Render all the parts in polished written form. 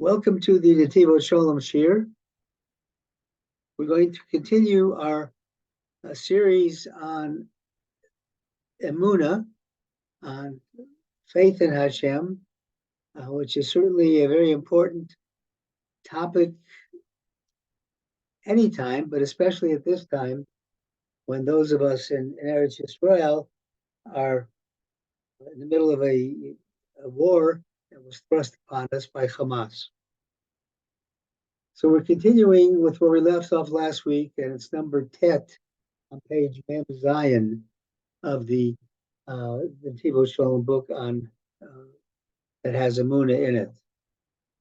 Welcome to the Netivot Shalom Shir. We're going to continue our series on Emuna, on faith in Hashem, which is certainly a very important topic anytime, but especially at this time, when those of us in Eretz Yisrael are in the middle of a war that was thrust upon us by Hamas. So we're continuing with where we left off last week, and it's number Tet on page Mem Zion of the Netivot Shalom book on that has Emunah in it.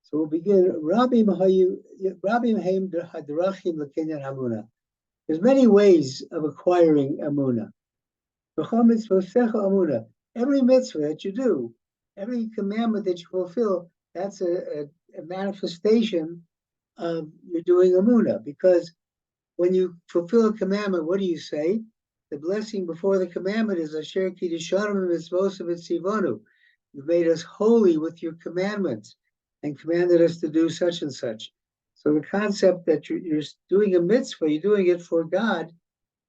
So we'll begin. Rabbi Mahaim Hadrachim Lekinyan Emuna. There's many ways of acquiring Emuna. Every mitzvah that you do, every commandment that you fulfill, that's a manifestation of you're doing Emuna. Because when you fulfill a commandment, what do you say? The blessing before the commandment is Asher Kiddushanim Mitzvos V'Tzivonu. You've made us holy with your commandments and commanded us to do such and such. So the concept that you're doing a mitzvah, you're doing it for God,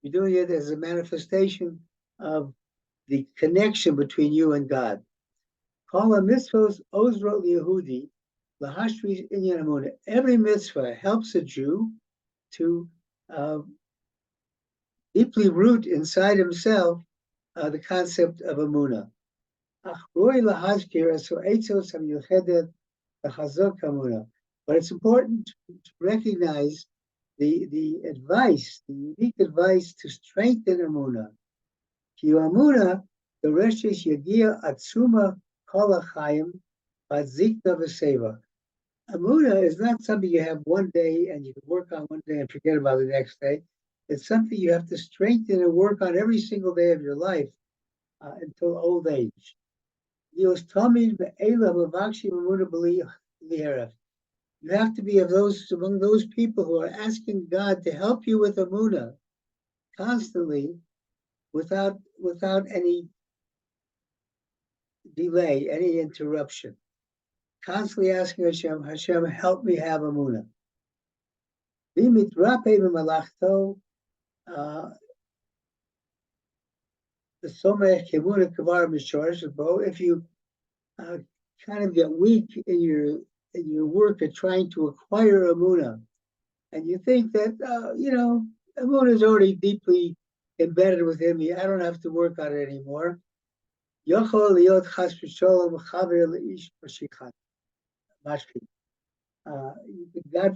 you're doing it as a manifestation of the connection between you and God. Kol mitzvos ozrot liyehudi lahashrish inyan emunah. Every mitzvah helps a Jew to deeply root inside himself the concept of Emunah. But it's important to recognize the advice, the unique advice to strengthen Emunah. Emunah, the reshish yagia atzuma kol hachayim v'zikna v'seva. Emunah is not something you have one day and you can work on one day and forget about the next day. It's something you have to strengthen and work on every single day of your life until old age. You have to be among those people who are asking God to help you with Emunah constantly, without any delay, any interruption. Constantly asking Hashem, help me have Emunah. If you kind of get weak in your work at trying to acquire Emunah, and you think that Emunah is already deeply embedded within me, I don't have to work on it anymore. God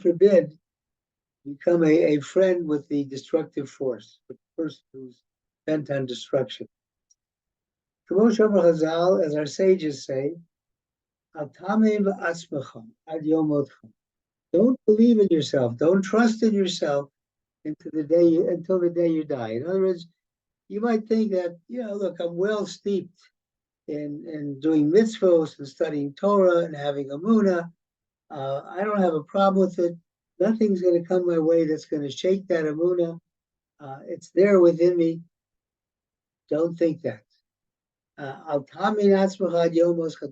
forbid, become a friend with the destructive force, with the person who's bent on destruction. As our sages say, don't believe in yourself, don't trust in yourself until the day you die. In other words, you might think that, look, I'm well steeped in doing mitzvos and studying Torah and having Emunah. I don't have a problem with it. Nothing's going to come my way that's going to shake that Emunah. It's there within me. Don't think that.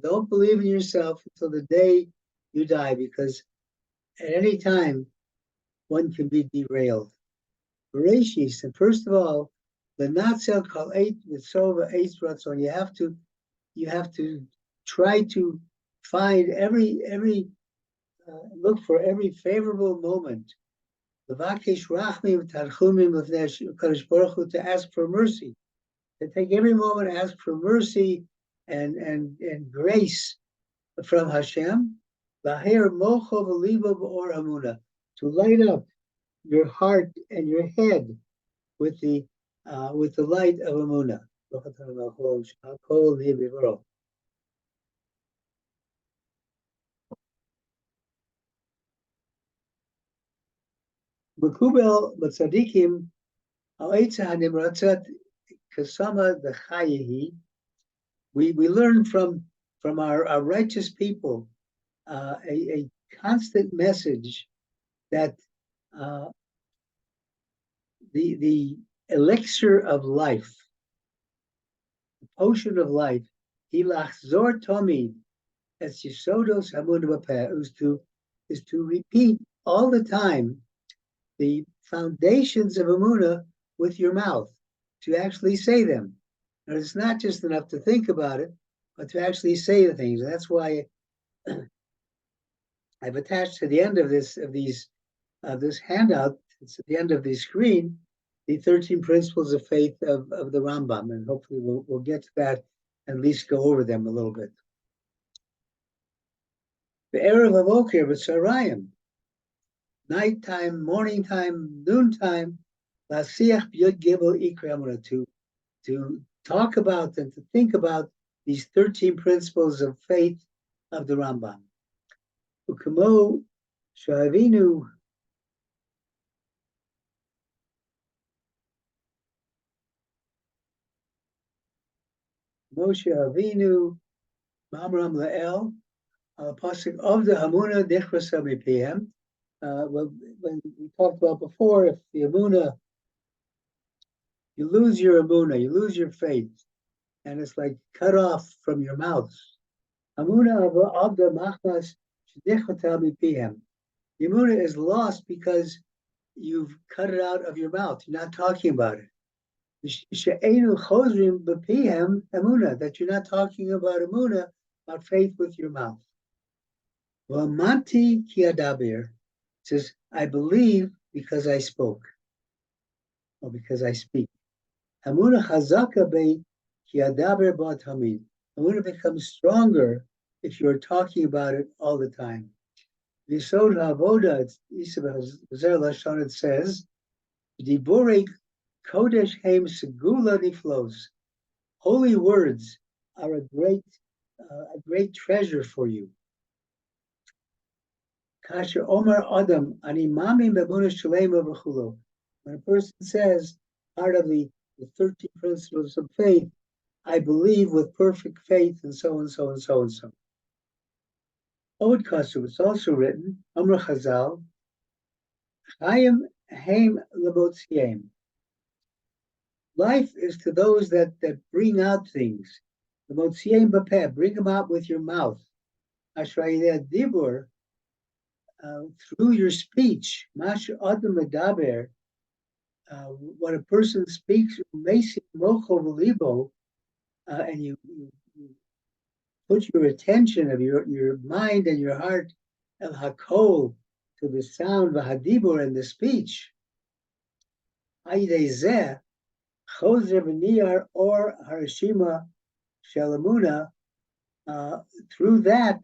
Don't believe in yourself until the day you die, because at any time one can be derailed. And first of all, the Natzel Kal Eit Mitzvah Eitz Ratzon. You have to try to find look for every favorable moment. Levakesh Rachmim Tarchumim of Kadosh Baruch Hu, to ask for mercy. To take every moment, ask for mercy and grace from Hashem. Laher mocho v'libo b'or Emunah, to light up your heart and your head with the light of Emunah. Mekubel b'tzadikim ha'etza hanimratzat kasama d'chayehi. We learn from our righteous people a constant message that the elixir of life, the potion of life, hilachzor tomid es yisodos Emunah b'peh, is to is to repeat all the time the foundations of Emuna with your mouth, to actually say them. And it's not just enough to think about it, but to actually say the things. And that's why I've attached to the end of this handout, it's at the end of the screen, the 13 principles of faith of the Rambam, and hopefully we'll get to that and at least go over them a little bit. The Erev Avoker v'Tzarayim, nighttime, morning time, noontime, Lasiach Yud Gimel Ikra Emuna, to talk about and to think about these 13 principles of faith of the Rambam. Ukamo Shavinu Moshe Avinu Mamram Lael Pasuk of the Emuna Dichras Mipiem. When we talked about before, if the Emuna, you lose your Emuna, you lose your faith, and it's like cut off from your mouth. Emuna of the Machmas Shedichata Mipiem. The Emuna is lost because you've cut it out of your mouth. You're not talking about it. She'enu chozrim b'pihem emuna, that you're not talking about emuna, about faith with your mouth. V'amanti ki adaber, says, I believe because I spoke, or because I speak. Emuna chazaka be ki adaber b'at hamid. Emuna becomes stronger if you're talking about it all the time. V'yisod ha'avoda, it says, Diborei Kodesh Haim Segula Niflos. Holy words are a great treasure for you. Kasher Omar Adam Ani Maamin Emuna Shalema v'chulo. When a person says, part of the 13 principles of faith, I believe with perfect faith, and so and so and so and so. Od Kasu, it's also written, Amr Chazal, Chaim Haim Labotziem. Life is to those that bring out things. The motziem b'peh, bring them out with your mouth. Ashrayeh dibur, through your speech. Mash adam medaber, when a person speaks, mesi mocho v'libo, and you put your attention of your mind and your heart el hakol to the sound v'hadibur and the speech. Ayidei zeh. Choser v'niyar or harashima shel Emuna, through that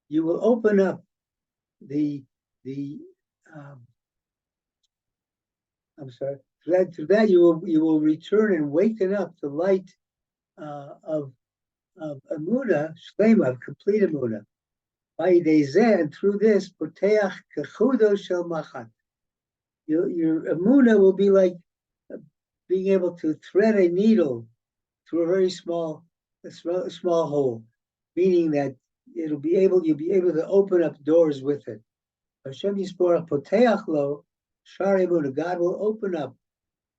you will open up through that you will return and waken up the light of Emuna, Shlema, of complete Emuna. And through this, poteach kechudo shel machat. Your Emuna will be like being able to thread a needle through a very small hole, meaning that you'll be able to open up doors with it. Hashem Yisborach poteach lo shar Emuna. God will open up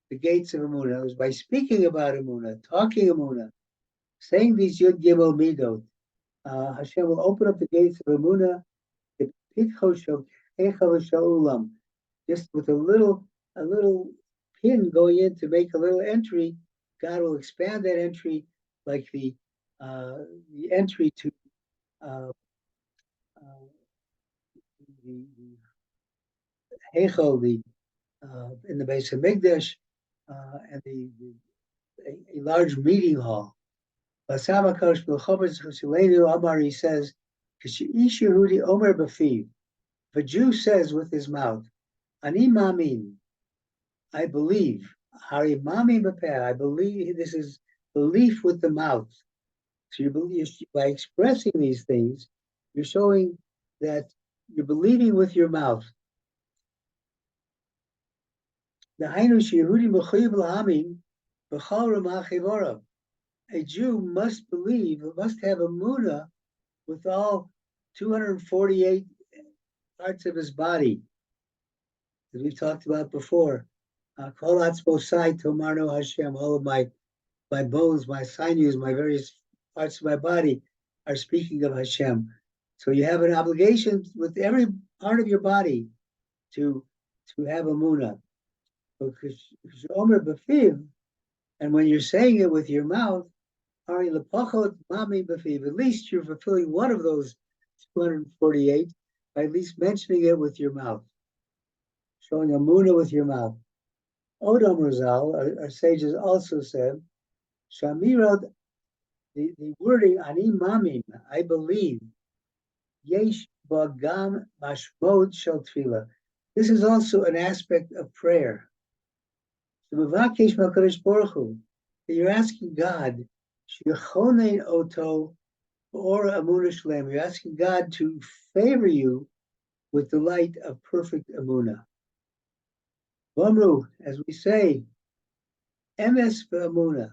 the gates of Emuna. It was by speaking about Emuna, talking Emuna, saying these Yud Gimel Midot. Hashem will open up the gates of Emuna, just with a little pin going in to make a little entry. God will expand that entry, like the entry to the Heichal, in the base of Migdash, and a large meeting hall. He says, if a Jew says with his mouth, Ani Maamin, I believe, Hari Maamin b'peh, I believe, this is belief with the mouth. So you believe, by expressing these things, you're showing that you're believing with your mouth. A Jew must believe, must have Emuna with all 248 parts of his body, as we've talked about before. All of my bones, my sinews, my various parts of my body are speaking of Hashem. So you have an obligation with every part of your body to have emuna. And when you're saying it with your mouth, at least you're fulfilling one of those 248 by at least mentioning it with your mouth, showing emuna with your mouth. Odom Rizal, our sages also said, Shamirod, the wording ani Maamin, I believe, yesh bagam mashmod shel tefillah. This is also an aspect of prayer. That you're asking God, oto or emuna shlem. You're asking God to favor you with the light of perfect emuna. Vamru, as we say, emes ve'emuna,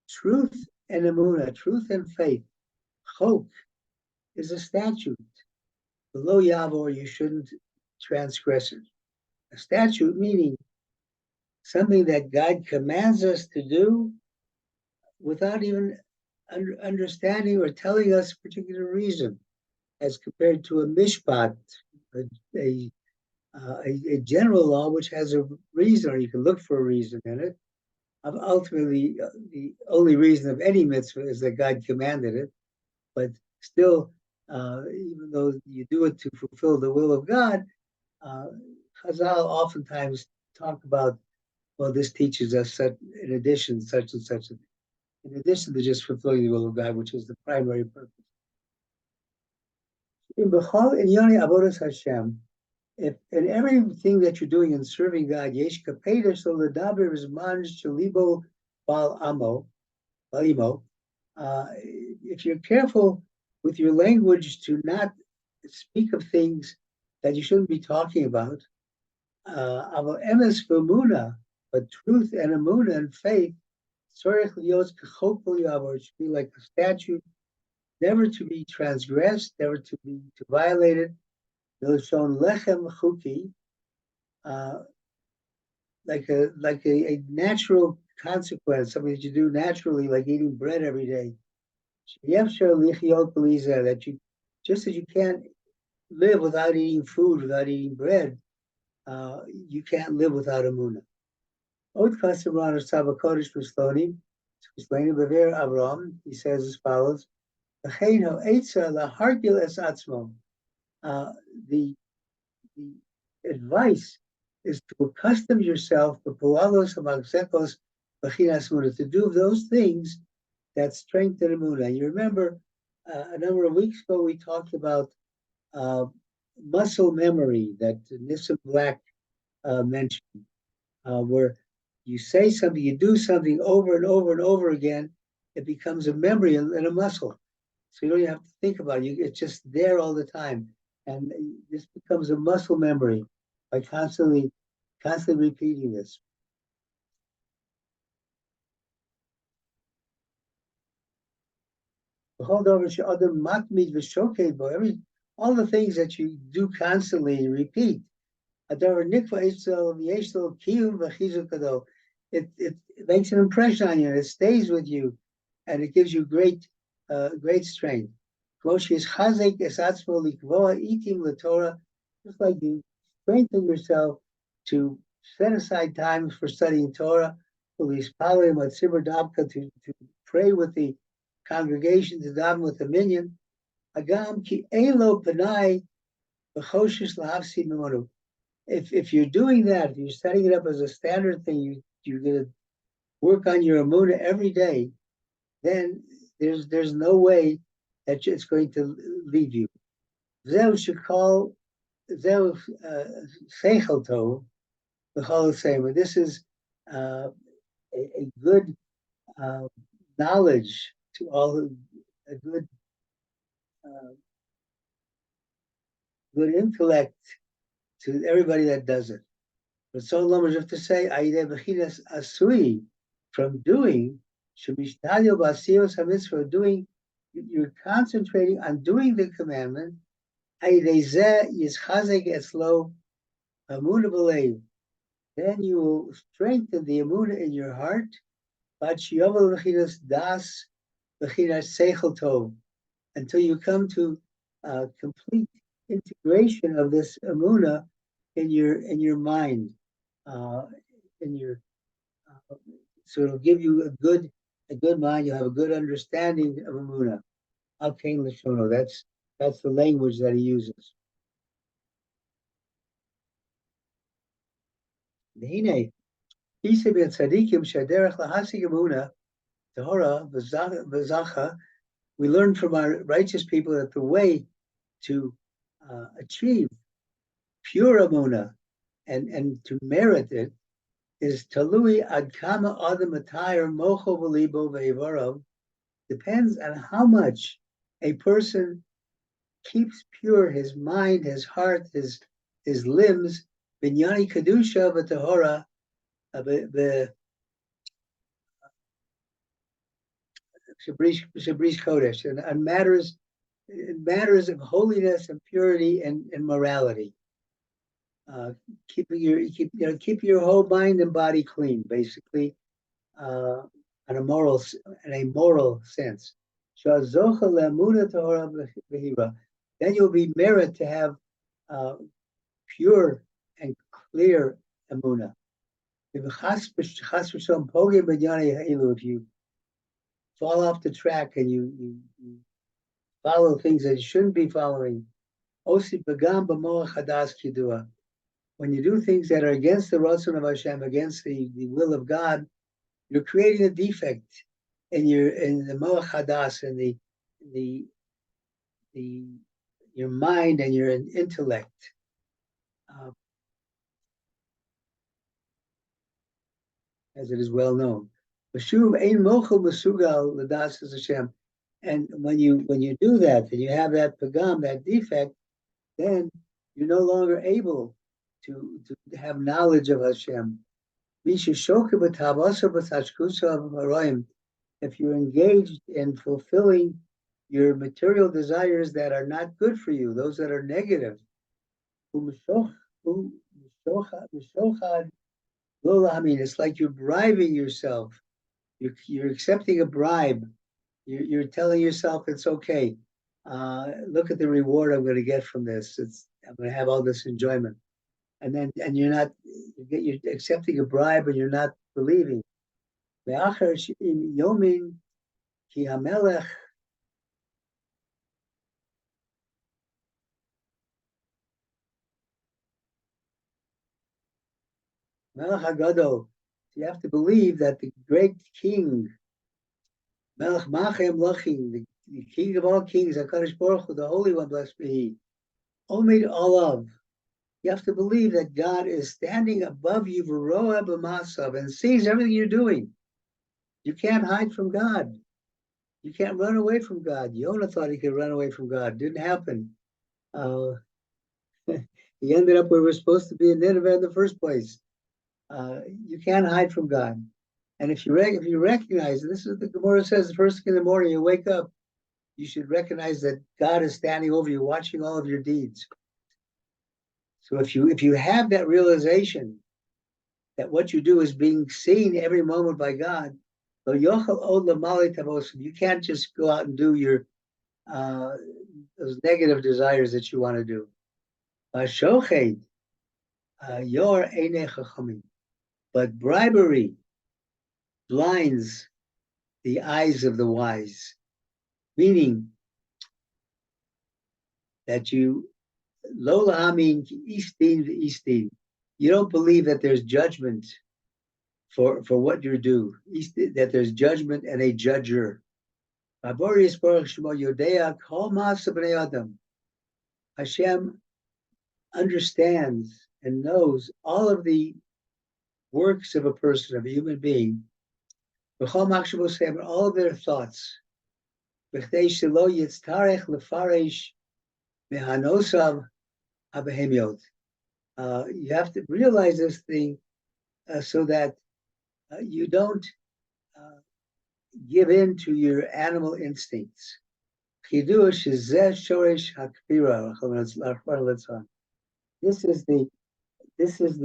truth and emuna, truth and faith. Chok is a statute. Below yavor, you shouldn't transgress it. A statute meaning something that God commands us to do without even understanding or telling us a particular reason, as compared to a mishpat, a, a general law which has a reason, or you can look for a reason in it. Ultimately, the only reason of any mitzvah is that God commanded it, but still, even though you do it to fulfill the will of God, Chazal oftentimes talk about, well, this teaches us such, in addition, such and such, in addition to just fulfilling the will of God, which is the primary purpose. In B'chol Inyoni Avodas Hashem, if in everything that you're doing in serving God, Yesh Kapeder so Ledaber Zman Shalibo Bal Amo, Balimo, if you're careful with your language to not speak of things that you shouldn't be talking about, emes v'emuna, but truth and emuna and faith, tzorech lios k'chokol yavor, it should be like a statute, never to be transgressed, never to be violated. Milshon lechem chuki, like a natural consequence, something that you do naturally, like eating bread every day. That you, just as you can't live without eating food, without eating bread, you can't live without emuna. Od Kasaran Saba Kodesh Musloni, explaining Baver Avram, he says as follows: the advice is to accustom yourself to do those things that strengthen emuna. You remember a number of weeks ago we talked about muscle memory that Nissim Black mentioned, where you say something, you do something over and over and over again, it becomes a memory and a muscle. So you don't even have to think about it. It's just there all the time. And this becomes a muscle memory by constantly repeating this. Hold over to other matmid v'shoked bo. All the things that you do constantly and repeat. It makes an impression on you, and it stays with you, and it gives you great strength. Just like you strengthen yourself to set aside time for studying Torah, to pray with the congregation, to daven with the minyan. If you're doing that, if you're setting it up as a standard thing, you're going to work on your emuna every day, then there's no way that it's going to leave you. Zeu shekol, zeu seichel tov, the same. This is a good knowledge to all, a good good intellect to everybody that does it. But so long as you have to say, asui, from doing, doing, you're concentrating on doing the commandment. Then you will strengthen the emuna in your heart. Until you come to complete integration of this emuna in your mind, in your so it'll give you a good mind. You'll have a good understanding of emuna. Okay, Lashono. That's the language that he uses. Hine, Isa ben tzadikim shaderech lahasig emuna Torah v'zacha. We learn from our righteous people that the way to achieve pure emuna and to merit it is talui ad kama adam atayr mocho v'libo ve'ivarav. Depends on how much a person keeps pure his mind, his heart, his limbs. Binyani kedusha v'tahora the shabrish kodesh and matters of holiness and purity and morality. Keep your whole mind and body clean, basically, in a moral sense. Then you'll be merit to have pure and clear emuna. If you fall off the track and you follow things that you shouldn't be following, when you do things that are against the Ratzon of Hashem, against the will of God, you're creating a defect in the Moach Hadas and your mind and your intellect. As it is well known. And when you do that, and you have that pagam, that defect, then you're no longer able to have knowledge of Hashem. If you're engaged in fulfilling your material desires that are not good for you, those that are negative, it's like you're bribing yourself. You're accepting a bribe. You're telling yourself it's okay. Look at the reward I'm going to get from this. I'm going to have all this enjoyment, and you're accepting a bribe and you're not believing. Melech Hagadol. You have to believe that the great king, Melech Machem Lachim, the king of all kings, HaKadosh Baruch Hu, the Holy One, blessed be He, Omid Olav. You have to believe that God is standing above you, V'roa b'masav, and sees everything you're doing. You can't hide from God. You can't run away from God. Yonah thought he could run away from God. Didn't happen. He ended up where we're supposed to be in Nineveh in the first place. You can't hide from God. And if you recognize, this is the Gemara says, the first thing in the morning you wake up, you should recognize that God is standing over you, watching all of your deeds. So if you have that realization that what you do is being seen every moment by God, you can't just go out and do your those negative desires that you want to do. But bribery blinds the eyes of the wise, meaning that you you don't believe that there's judgment for what you do, that there's judgment and a judger. Hashem understands and knows all of the works of a person, of a human being, all of their thoughts. You have to realize this thing so that you don't give in to your animal instincts. This is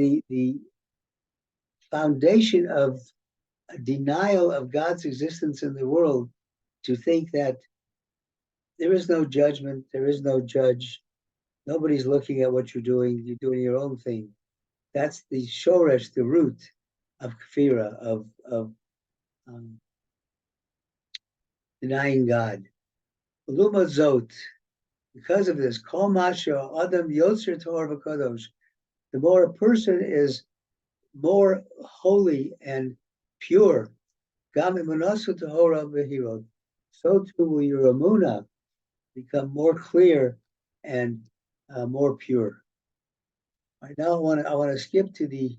the foundation of a denial of God's existence in the world, to think that there is no judgment. There is no judge. Nobody's looking at what you're doing. You're doing your own thing. That's the shoresh, the root of kfira, of denying God. Luma zot. Because of this, kol masha adam yotzer Torah v'kadosh. The more a person is more holy and pure, gam emunasu tahora v'hirot. So too will your emuna become more clear and more pure. Right now, I want to skip to the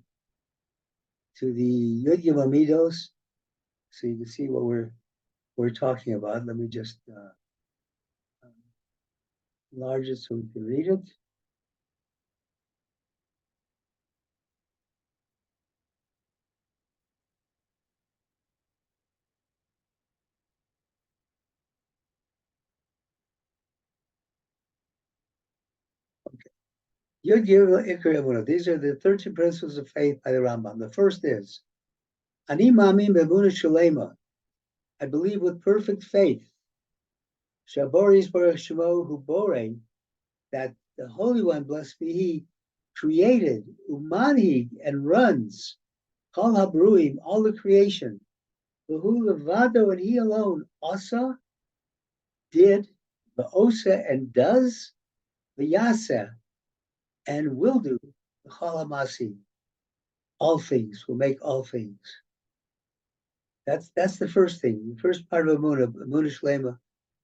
Yud Yom Amidos, so you can see what we're talking about. Let me just enlarge it so we can read it. Yud Yom Ikar Emuna. These are the 13 principles of faith by the Rambam. The first is Ani Maamin Emuna Shalema. I believe with perfect faith. Shaboris Baruch Shemo Hu Borei, that the Holy One, blessed be He, created Umanhi and runs Kol Habruim, all the creation. Who Levado, and He alone, Asa, did, the Osa, and does, the Yasa, and will do, the Chalamasi, all things, will make all things. That's the first thing. The first part of Emuna Shlema,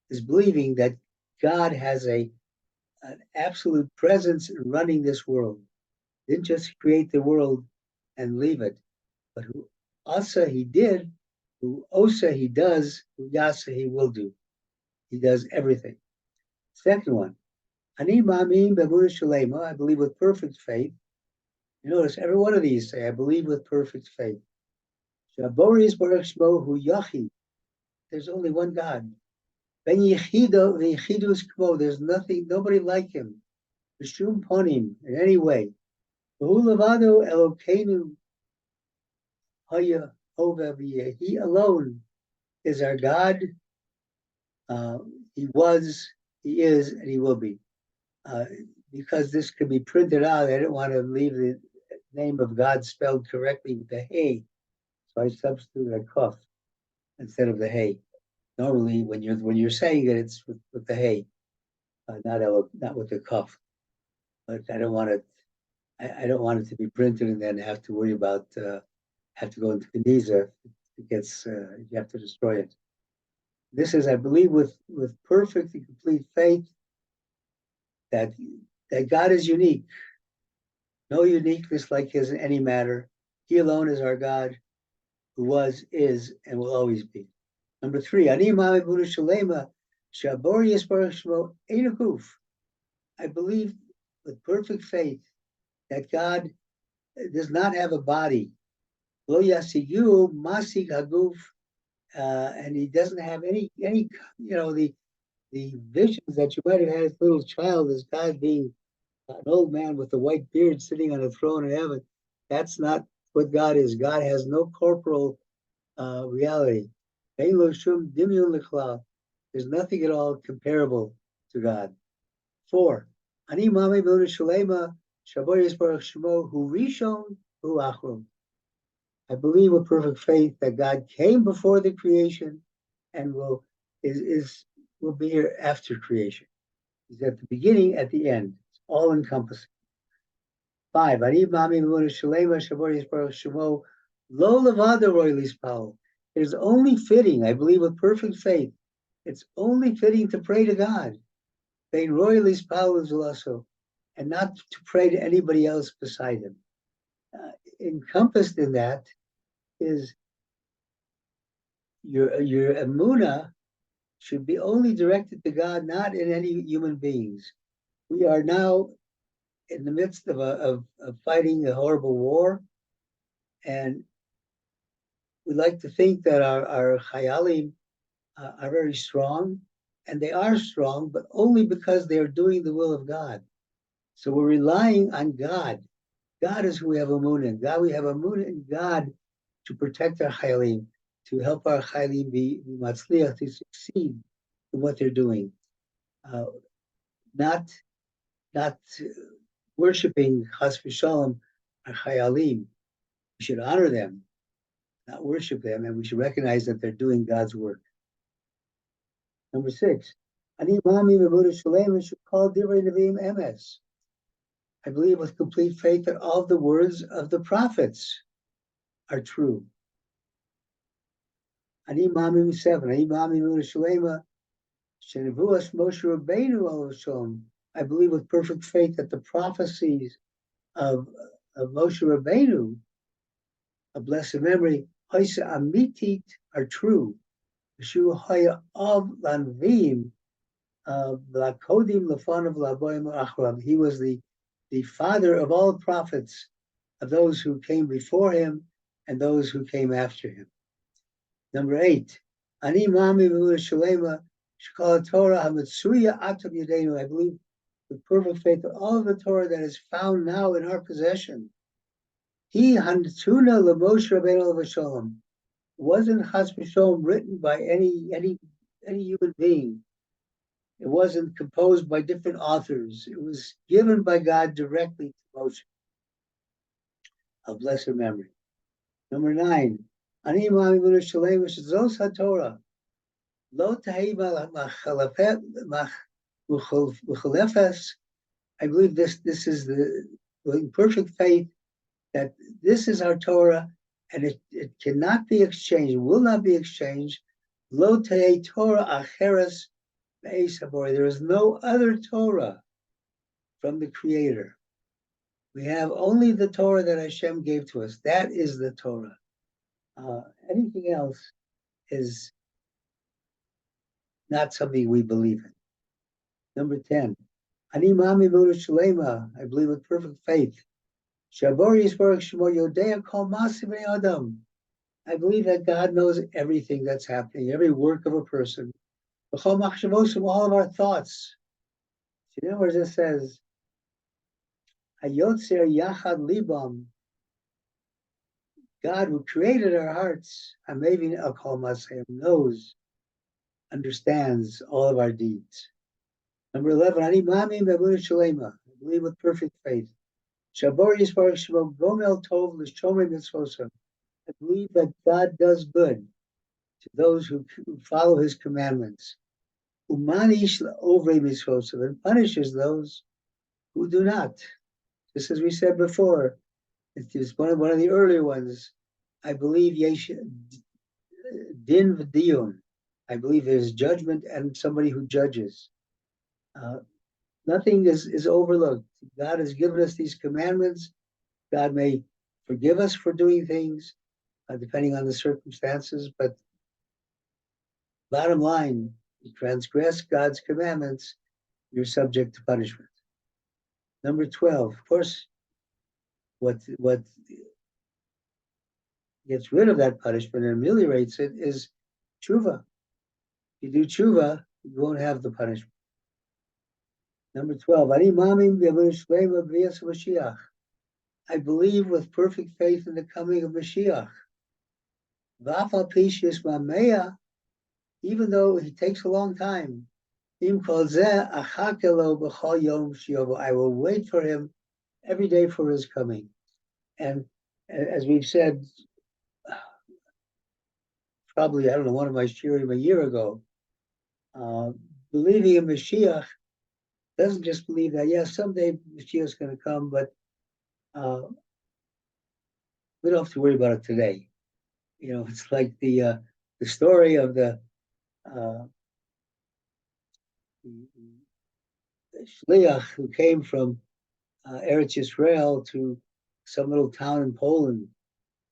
is believing that God has an absolute presence in running this world. Didn't just create the world and leave it, but who Asa He did, who Osa He does, who Yasa He will do. He does everything. Second one, Ani Maamin B'Emunah Shalema, I believe with perfect faith. You notice every one of these say, I believe with perfect faith. Shaboris Baruch Shmo Hu Yachi. There's only one God. Ben Yechido V'Yechidus Kmo. There's nothing, nobody like Him. B'Shum Ponim, in any way. V'Hu Levado Elokeinu Haya Hova V'Yeh. He alone is our God. He was, He is, and He will be. Because this could be printed out, I didn't want to leave the name of God spelled correctly with the hey, so I substituted a kuf instead of the hey. Normally, when you're saying it, it's with the hey, not with the kuf. But I don't want it. I don't want it to be printed and then have to worry about have to go into Geniza. It gets you have to destroy it. This is, I believe, with perfect and complete faith that God is unique. No uniqueness like His in any matter. He alone is our God, who was, is, and will always be. Number three, Ani Maamin B'Emunah Shalema, Shabor Yisbarach Shmo Ein Haguf. I believe with perfect faith that God does not have a body. Lo Yasigu Masig Haguf, and He doesn't have any the visions that you might have had as a little child as God being an old man with a white beard sitting on a throne in heaven. That's not what God is. God has no corporal reality. There's nothing at all comparable to God. Four, Ani Maamin B'Emunah Shalema, Shaboris Yisbarach Shemo Hu Rishon Hu Achron. I believe with perfect faith that God came before the creation and will be here after creation. He's at the beginning, at the end. It's all encompassing. Five, Ani Maamin B'Emunah Shalema, Shaboris Yisbarach Shemo Lo Levado Roy Lispal. It is only fitting, I believe with perfect faith, it's only fitting to pray to God. Bein Roy Lispal Zulaso, and not to pray to anybody else beside Him. Encompassed in that is your emuna should be only directed to God, not in any human beings. We are now in the midst of fighting a horrible war, and we like to think that our chayalim are very strong, and they are strong, but only because they are doing the will of God. So we're relying on God. God is who we have emuna in. God, we have emuna in God to protect our chayalim, to help our chayalim be matzliach, to succeed in what they're doing. uh, not not worshiping Chas v'Shalom our Chayalim. We should honor them, not worship them, and we should recognize that they're doing God's work. Number 6, Ani Maamin Emuna Shalem should call Divrei Nevi'im Emes. I believe with complete faith that all the words of the prophets are true. Ani Maamin 7, Ani Maamin Emuna Shalema Shenevuas Moshe Rabbeinu Alav Shalom. I believe with perfect faith that the prophecies of Moshe Rabbeinu, of blessed memory, Haisa Amitit, are true. Shu Haya of Lanvim, Lakodim Lafanav Laboim Achram. He was the father of all prophets, of those who came before him and those who came after him. Number 8, Ani Mami Emuna Shalema Shekal Torah Hametsuya Atam Yadenu. I believe with perfect faith that all of the Torah that is found now in our possession, He Hantuna LeMoshe Rabbeinu Alav Shalom, wasn't Chas v'Shalom written by any human being. It wasn't composed by different authors. It was given by God directly to Moshe, of blessed memory. Number 9, Ani Ma'ami Emuna Shalem Shezos HaTorah Lo Tahei Mechalefes. I believe this is the perfect faith that this is our Torah, and it cannot be exchanged, will not be exchanged. Lo Tahei Torah Acheres Be'ez Habori. There is no other Torah from the Creator. We have only the Torah that Hashem gave to us. That is the Torah. Anything else is not something we believe in. Number 10, Ani Ma'ami Emuna Shalema. I believe with perfect faith. Shabori Yisborach Shemo Yodea Kol Ma'aseh Bnei Adam. I believe that God knows everything that's happening, every work of a person. B'chol machshavosim, all of our thoughts. So you know where it says, Hayotzer Yachad Libam. God who created our hearts, Hamevin Al Kol Ma'aseh, knows, understands all of our deeds. Number 11, Ani Maamin Emuna Shalema. I believe with perfect faith. Shabor Yisborach Shemo Gomel Tov L'Shomrei Mitzvosav. I believe that God does good to those who follow His commandments. Umanish L'Ovrei Mitzvosav, and punishes those who do not. Just as we said before, it's one of the earlier ones. I believe Yesh Din V'Diyun. I believe there's judgment and somebody who judges. Nothing is overlooked. God has given us these commandments. God may forgive us for doing things, depending on the circumstances, but bottom line, you transgress God's commandments, you're subject to punishment. Number 12, of course, what gets rid of that punishment and ameliorates it is tshuva. If you do tshuva, you won't have the punishment. Number 12, Ani Maamin Emuna Shalema B'Yas Mashiach. I believe with perfect faith in the coming of Mashiach. V'afal pi she'yisma'meya, even though he takes a long time. Im kol zeh achake lo b'chol yom sheyovo. I will wait for him every day for his coming. And as we've said, probably, I don't know, one of my shiurim a year ago, believing in Mashiach doesn't just believe that, yes, someday Mashiach's going to come, but we don't have to worry about it today. You know, it's like the story of the shliach who came from Eretz Yisrael to some little town in Poland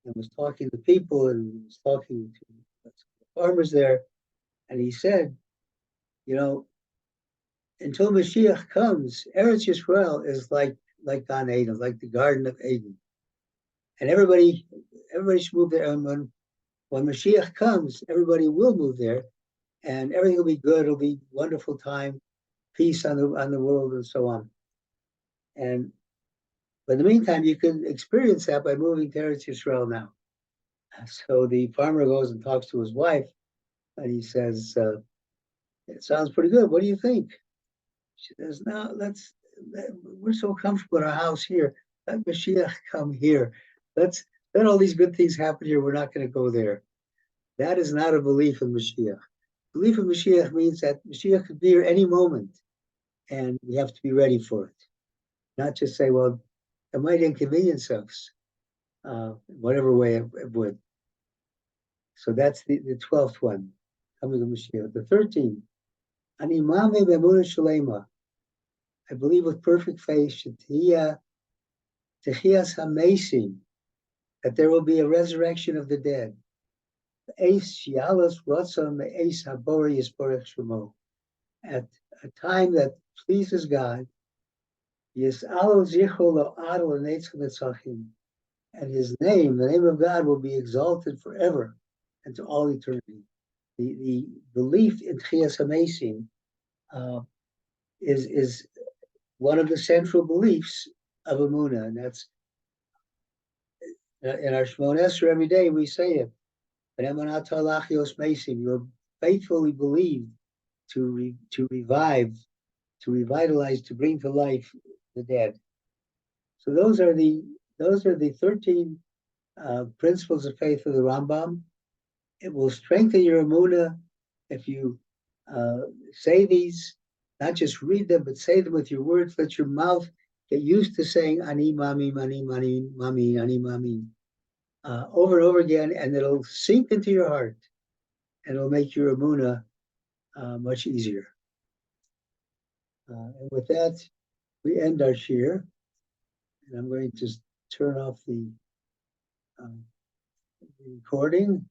and was talking to people and was talking to the farmers there, and he said, you know, until Mashiach comes, Eretz Yisrael is like Gan Eden, like the Garden of Eden, and everybody should move there. And when Mashiach comes, everybody will move there, and everything will be good. It'll be wonderful time, peace on the world, and so on. But in the meantime, you can experience that by moving to Eretz Yisrael now. So the farmer goes and talks to his wife, and he says, "It sounds pretty good. What do you think?" She says, no, we're so comfortable in our house here. Let Mashiach come here. Let all these good things happen here. We're not going to go there. That is not a belief in Mashiach. Belief in Mashiach means that Mashiach could be here any moment, and we have to be ready for it. Not just say, well, it might inconvenience us, whatever way it would. So that's the 12th one, coming to Mashiach. The 13th, Ani Maamin Emuna Shalema. I believe with perfect faith, Techias HaMesim, that there will be a resurrection of the dead. At a time that pleases God, and his name, the name of God, will be exalted forever and to all eternity. The belief in Techias HaMesim is one of the central beliefs of Emuna, and that's in our Shemon Esrei every day we say it. You're faithfully believed to revive, to revitalize, to bring to life the dead. So those are the 13 principles of faith of the Rambam. It will strengthen your Emuna if you say these, not just read them, but say them with your words. Let your mouth get used to saying Ani Maamin, Ani Maamin, Ani Maamin over and over again, and it'll sink into your heart, and it'll make your Emuna much easier. And with that, we end our shir, and I'm going to turn off the recording.